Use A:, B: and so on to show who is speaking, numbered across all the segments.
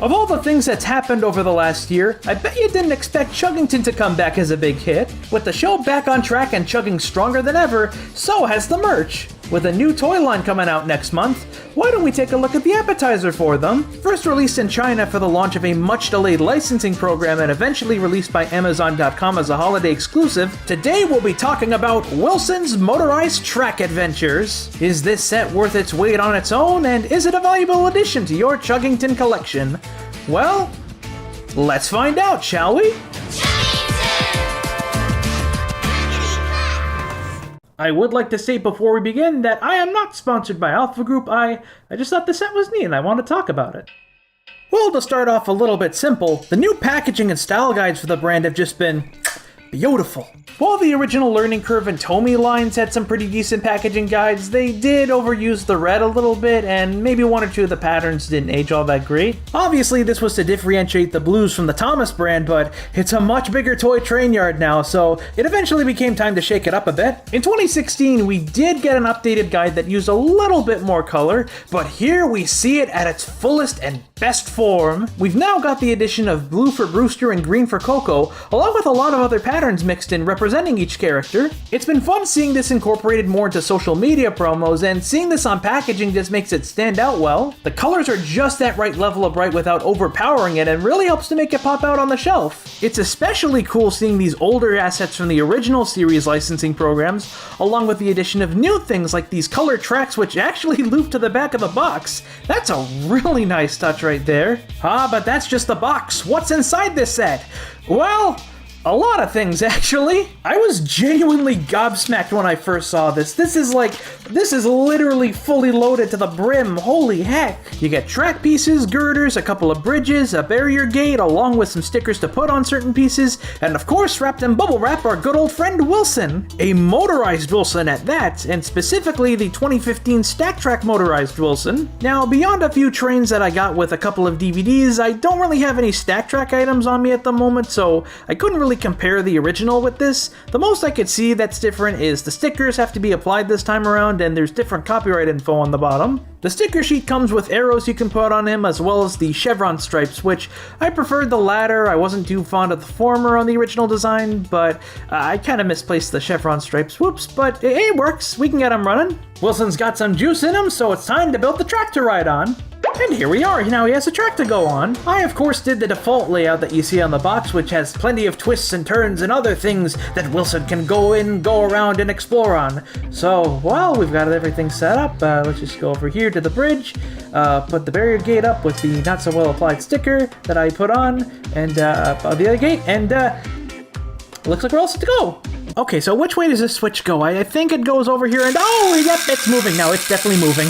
A: Of all the things that's happened over the last year, I bet you didn't expect Chuggington to come back as a big hit. With the show back on track and chugging stronger than ever, so has the merch. With a new toy line coming out next month, why don't we take a look at the appetizer for them? First released in China for the launch of a much-delayed licensing program and eventually released by Amazon.com as a holiday exclusive, today we'll be talking about Wilson's Motorized Track Adventures. Is this set worth its weight on its own, and is it a valuable addition to your Chuggington collection? Well, let's find out, shall we? I would like to state before we begin that I am not sponsored by Alpha Group. I just thought the set was neat and I want to talk about it. Well, to start off a little bit simple, the new packaging and style guides for the brand have just been beautiful. While the original Learning Curve and Tomy lines had some pretty decent packaging guides, they did overuse the red a little bit, and maybe one or two of the patterns didn't age all that great. Obviously, this was to differentiate the blues from the Thomas brand, but it's a much bigger toy train yard now, so it eventually became time to shake it up a bit. In 2016, we did get an updated guide that used a little bit more color, but here we see it at its fullest and best form. We've now got the addition of blue for Brewster and green for Coco, along with a lot of other patterns mixed in representing each character. It's been fun seeing this incorporated more into social media promos, and seeing this on packaging just makes it stand out well. The colors are just that right level of bright without overpowering it, and really helps to make it pop out on the shelf. It's especially cool seeing these older assets from the original series licensing programs, along with the addition of new things like these color tracks which actually loop to the back of the box. That's a really nice touch right there. But that's just the box. What's inside this set? Well, a lot of things, actually. I was genuinely gobsmacked when I first saw this. This is literally fully loaded to the brim. Holy heck. You get track pieces, girders, a couple of bridges, a barrier gate, along with some stickers to put on certain pieces, and of course, wrapped in bubble wrap, our good old friend Wilson. A motorized Wilson at that, and specifically the 2015 Stack Track motorized Wilson. Now, beyond a few trains that I got with a couple of DVDs, I don't really have any Stack Track items on me at the moment, so I couldn't really compare the original with this. The most I could see that's different is the stickers have to be applied this time around, and there's different copyright info on the bottom. The sticker sheet comes with arrows you can put on him, as well as the chevron stripes, which I preferred the latter. I wasn't too fond of the former on the original design, but I kind of misplaced the chevron stripes. Whoops, but it works. We can get him running. Wilson's got some juice in him, so it's time to build the track to ride on. And here we are, now he has a track to go on. I of course did the default layout that you see on the box, which has plenty of twists and turns and other things that Wilson can go around and explore on. So, well, we've got everything set up. Let's just go over here to the bridge, put the barrier gate up with the not so well applied sticker that I put on, and the other gate, and looks like we're all set to go. Okay, so which way does this switch go? I think it goes over here, and oh, yep, it's moving now. It's definitely moving.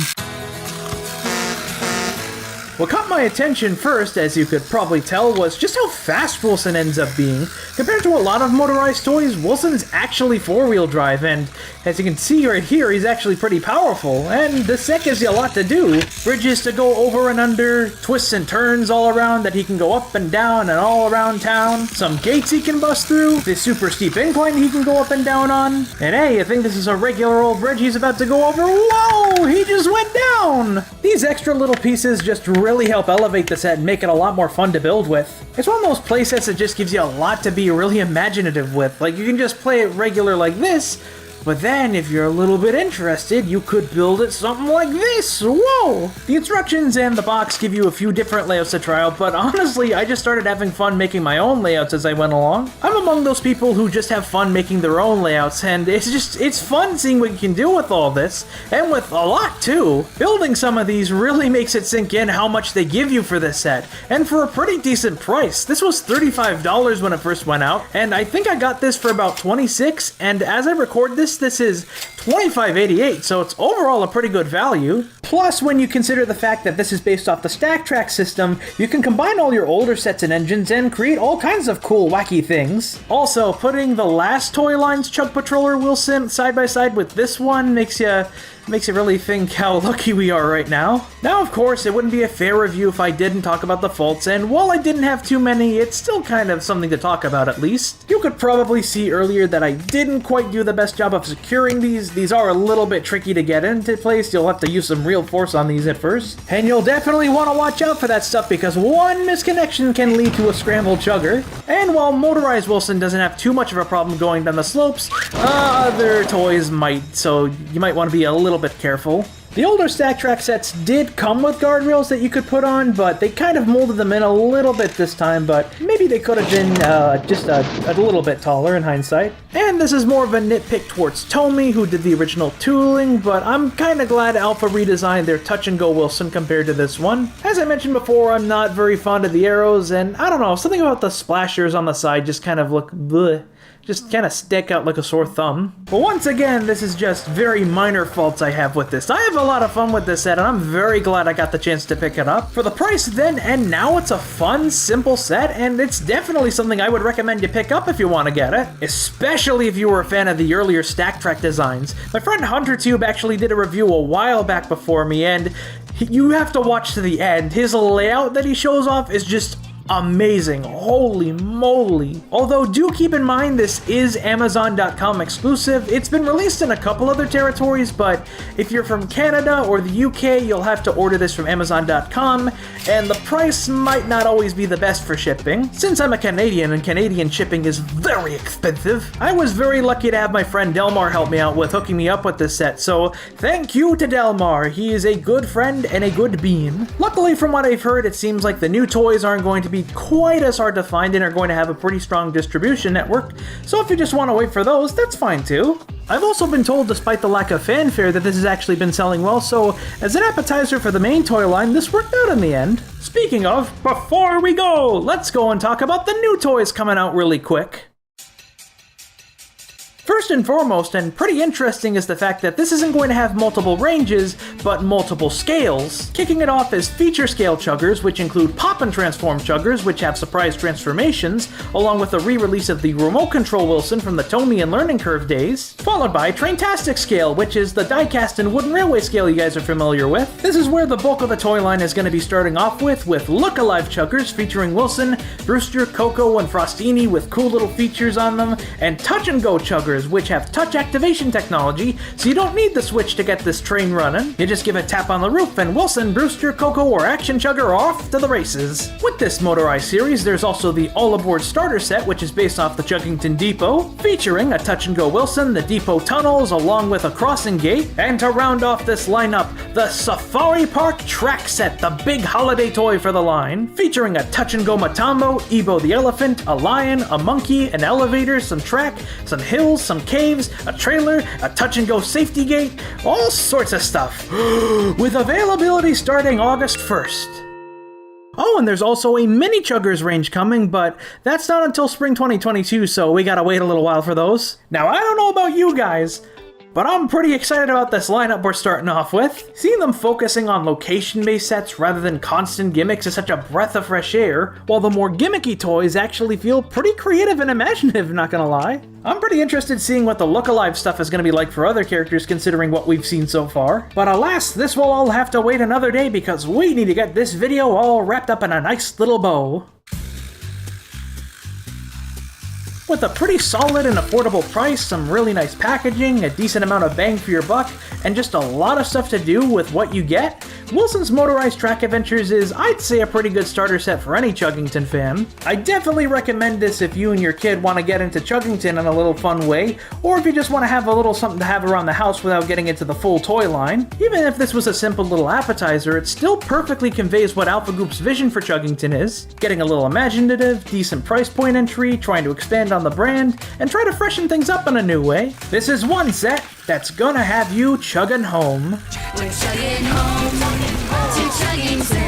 A: What caught my attention first, as you could probably tell, was just how fast Wilson ends up being. Compared to a lot of motorized toys, Wilson's actually four-wheel drive, and as you can see right here, he's actually pretty powerful, and this set gives you a lot to do. Bridges to go over and under, twists and turns all around that he can go up and down and all around town, some gates he can bust through, this super steep incline he can go up and down on, and hey, I think this is a regular old bridge he's about to go over. Whoa, he just went down! These extra little pieces just really help elevate the set and make it a lot more fun to build with. It's one of those playsets that just gives you a lot to be really imaginative with. Like, you can just play it regular like this, but then if you're a little bit interested, you could build it something like this. Whoa! The instructions and the box give you a few different layouts to try out, but honestly, I just started having fun making my own layouts as I went along. I'm among those people who just have fun making their own layouts, and it's fun seeing what you can do with all this, and with a lot too. Building some of these really makes it sink in how much they give you for this set, and for a pretty decent price. This was $35 when it first went out, and I think I got this for about $26, and as I record this is $25.88, so it's overall a pretty good value. Plus, when you consider the fact that this is based off the Stack Track system, you can combine all your older sets and engines and create all kinds of cool, wacky things. Also, putting the last toy line's Chug Patroller Wilson side by side with this one makes you Makes you really think how lucky we are right now. Now, of course, it wouldn't be a fair review if I didn't talk about the faults, and while I didn't have too many, it's still kind of something to talk about at least. You could probably see earlier that I didn't quite do the best job of securing these. These are a little bit tricky to get into place. You'll have to use some real force on these at first. And you'll definitely want to watch out for that stuff because one misconnection can lead to a scrambled chugger. And while Motorized Wilson doesn't have too much of a problem going down the slopes, other toys might, so you might want to be a little bit careful. The older Stack Track sets did come with guardrails that you could put on, but they kind of molded them in a little bit this time, but maybe they could have been just a little bit taller in hindsight. And this is more of a nitpick towards Tomy, who did the original tooling, but I'm kind of glad Alpha redesigned their touch-and-go Wilson compared to this one. As I mentioned before, I'm not very fond of the arrows, and I don't know, something about the splashers on the side just kind of look bleh. Just kind of stick out like a sore thumb. But once again, this is just very minor faults I have with this. I have a lot of fun with this set, and I'm very glad I got the chance to pick it up. For the price then and now, it's a fun, simple set, and it's definitely something I would recommend you pick up if you want to get it. Especially if you were a fan of the earlier Stack Track designs. My friend HunterTube actually did a review a while back before me, and you have to watch to the end. His layout that he shows off is just amazing. Holy moly. Although do keep in mind this is Amazon.com exclusive. It's been released in a couple other territories, but if you're from Canada or the UK, you'll have to order this from Amazon.com, and the price might not always be the best for shipping. Since I'm a Canadian and Canadian shipping is very expensive, I was very lucky to have my friend Delmar help me out with hooking me up with this set, so thank you to Delmar. He is a good friend and a good bean. Luckily, from what I've heard, it seems like the new toys aren't going to be quite as hard to find and are going to have a pretty strong distribution network, so if you just want to wait for those, that's fine too. I've also been told, despite the lack of fanfare, that this has actually been selling well, so as an appetizer for the main toy line, this worked out in the end. Speaking of, before we go, let's go and talk about the new toys coming out really quick. First and foremost, and pretty interesting, is the fact that this isn't going to have multiple ranges, but multiple scales. Kicking it off is feature scale chuggers, which include pop and transform chuggers, which have surprise transformations, along with a re-release of the remote control Wilson from the Tomy and Learning Curve days, followed by Traintastic scale, which is the die-cast and wooden railway scale you guys are familiar with. This is where the bulk of the toy line is going to be starting off with Look-Alive chuggers featuring Wilson, Brewster, Coco, and Frostini with cool little features on them, and Touch-and-Go chuggers, which have touch activation technology, so you don't need the switch to get this train running. You just give a tap on the roof and Wilson, Brewster, Coco, or Action Chugger are off to the races. With this motorized series, there's also the All Aboard Starter Set, which is based off the Chuggington Depot, featuring a Touch-and-Go Wilson, the Depot Tunnels, along with a crossing gate, and to round off this lineup, the Safari Park Track Set, the big holiday toy for the line, featuring a Touch-and-Go Matambo, Ebo the Elephant, a lion, a monkey, an elevator, some track, some hills, some caves, a trailer, a touch-and-go safety gate, all sorts of stuff, with availability starting August 1st. Oh, and there's also a mini chuggers range coming, but that's not until spring 2022, so we gotta wait a little while for those. Now, I don't know about you guys, but I'm pretty excited about this lineup we're starting off with. Seeing them focusing on location-based sets rather than constant gimmicks is such a breath of fresh air, while the more gimmicky toys actually feel pretty creative and imaginative, not gonna lie. I'm pretty interested seeing what the Look-Alive stuff is gonna be like for other characters considering what we've seen so far. But alas, this will all have to wait another day because we need to get this video all wrapped up in a nice little bow. With a pretty solid and affordable price, some really nice packaging, a decent amount of bang for your buck, and just a lot of stuff to do with what you get, Wilson's Motorized Track Adventures is, I'd say, a pretty good starter set for any Chuggington fan. I definitely recommend this if you and your kid want to get into Chuggington in a little fun way, or if you just want to have a little something to have around the house without getting into the full toy line. Even if this was a simple little appetizer, it still perfectly conveys what Alpha Group's vision for Chuggington is, getting a little imaginative, decent price point entry, trying to expand on the brand, and try to freshen things up in a new way. This is one set that's gonna have you chugging home.
B: We're chugging home to Chuggington.